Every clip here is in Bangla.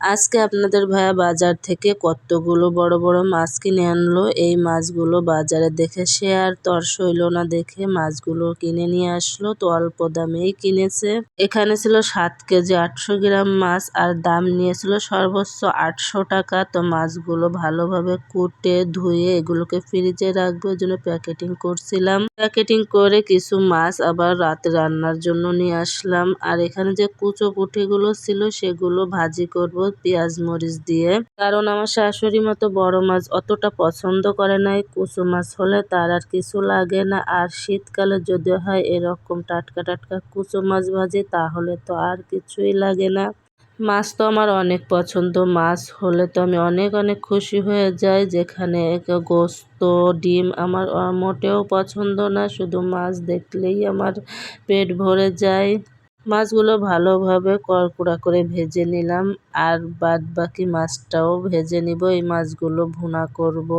আজকে আপনাদের ভাইয়া বাজার থেকে কতগুলো বড় বড় মাছ কিনে আনলো। এই মাছগুলো বাজারে দেখে সে আর তর সইল না, দেখে মাছগুলো কিনে নিয়ে আসলো। তো অল্প দামেই কিনেছে। এখানে ছিল 7 কেজি 800 গ্রাম মাছ আর দাম নিয়েছিল সর্বোচ্চ 800 টাকা। তো মাছগুলো ভালোভাবে কুটে ধুয়ে এগুলোকে ফ্রিজে রাখবো, ওই জন্য প্যাকেটিং করছিলাম। প্যাকেটিং করে কিছু মাছ আবার রাতে রান্নার জন্য নিয়ে আসলাম। আর এখানে যে কুচো পুঁটিগুলো ছিল সেগুলো ভাজি করব পেঁয়াজ মরিচ দিয়ে, কারণ আমার শাশুড়ি মতো বড় মাছ অতটা পছন্দ করে নাই। কুচো মাছ হলে তার আর কিছু লাগে না। আর শীতকালে যদি হয় এরকম টাটকা টাটকা কুচো মাছ ভাজি, তাহলে তো আর কিছুই লাগে না। মাছ তো আমার অনেক পছন্দ, মাছ হলে তো আমি অনেক অনেক খুশি হয়ে যাই। যেখানে গোস্ত ডিম আমার মোটেও পছন্দ না, শুধু মাছ দেখলেই আমার পেট ভরে যায়। মাছগুলো ভালোভাবে কড়কড়া করে ভেজে নিলাম, আর বাদ বাকি মাছটাও ভেজে নিব। এই মাছগুলো ভুনা করব।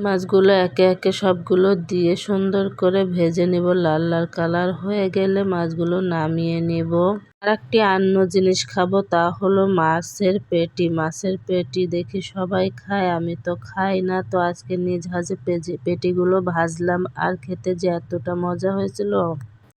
মাছগুলো একে একে সবগুলো দিয়ে সুন্দর করে ভেজে নিব। লাল লাল কালার হয়ে গেলে মাছগুলো নামিয়ে নিব। আর একটি অন্য জিনিস খাবো, তা হলো মাছের পেটি। মাছের পেটি দেখি সবাই খায়, আমি তো খাই না। তো আজকে নিজ হাতে পেটিগুলো ভাজলাম, আর খেতে যে এতটা মজা হয়েছিল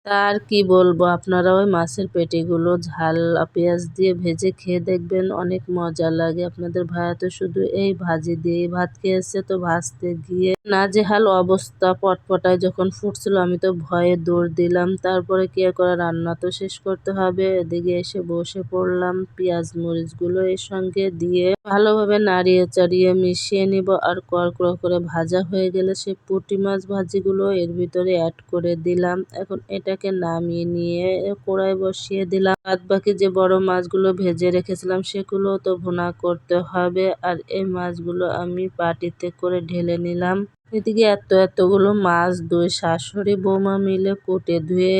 তার কি বলবো। আপনারা ওই মাছের পেটিগুলো ঝাল পেঁয়াজ দিয়ে ভেজে খেয়ে দেখবেন, অনেক মজা লাগে। আপনাদের ভাইয়া তো শুধু এই ভাজি দিয়েই ভাত খেয়েছে। তো ভাজতে গিয়ে নাজেহাল অবস্থা, পটপটায় যখন ফুটছিল আমি তো ভয়ে দৌড় দিলাম। তারপরে কি আর করা, রান্না তো শেষ করতে হবে। এদিকে এসে বসে পড়লাম। পেঁয়াজ মরিচগুলো এর সঙ্গে দিয়ে ভালোভাবে নাড়িয়ে চাড়িয়ে মিশিয়ে নিব। আর কড়কড়া করে ভাজা হয়ে গেলে সে পুঁটি মাছ ভাজিগুলো এর ভিতরে অ্যাড করে দিলাম। এখন এটাকে নামিয়ে নিয়ে কড়াই বসিয়ে দিলাম। বাদ বাকি যে বড় মাছগুলো ভেজে রেখেছিলাম সেগুলো তো ভুনা করতে হবে। আর এই মাছগুলো আমি বাটিতে করে ঢেলে নিলাম। এদিকে এতগুলো মাছ দুই শাশুড়ি বৌমা মিলে কুটে ধুয়ে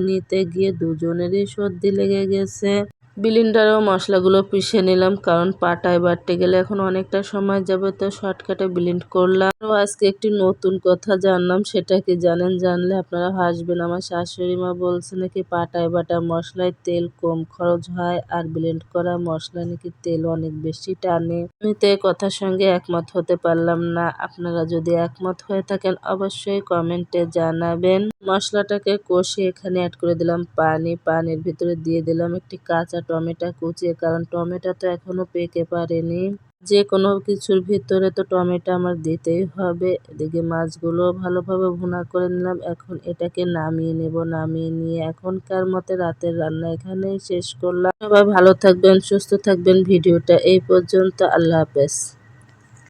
নিতে গিয়ে দুজনেরই সর্দি লেগে গেছে। ব্লেন্ডারেও মশলাগুলো পিষে নিলাম, কারণ পাটায় বাটতে গেলে এখন অনেকটা সময় যাবে। তো শর্টকাটে ব্লেন্ড করলাম। আজকে একটি নতুন কথা জানলাম, সেটা কি জানেন? জানলে আপনারা হাসবেন। আমার শাশুড়ি মা বলছে নাকি পাটায় বাটা মশলায় তেল কম খরচ হয়, আর ব্লেন্ড করা মশলা নাকি তেল অনেক বেশি টানে। আমি তো এই কথার সঙ্গে একমত হতে পারলাম না। আপনারা যদি একমত হয়ে থাকেন অবশ্যই কমেন্টে জানাবেন। মশলাটাকে কষিয়ে এখানে অ্যাড করে দিলাম পানি। পানির ভিতরে দিয়ে দিলাম একটি কাঁচা টমেটো কুচিয়ে, কারণ টমেটো তো এখনো পেকে পারেনি। যে কোনো কিছুর ভিতরে তো টমেটো আমার দিতেই হবে। এদিকে মাছগুলো ভালোভাবে ভুনা করে নিলাম। এখন এটাকে নামিয়ে নেব। নামিয়ে নিয়ে এখনকার মতে রাতের রান্না এখানেই শেষ করলাম। সবাই ভালো থাকবেন, সুস্থ থাকবেন। ভিডিওটা এই পর্যন্ত। আল্লাহ হাফেজ।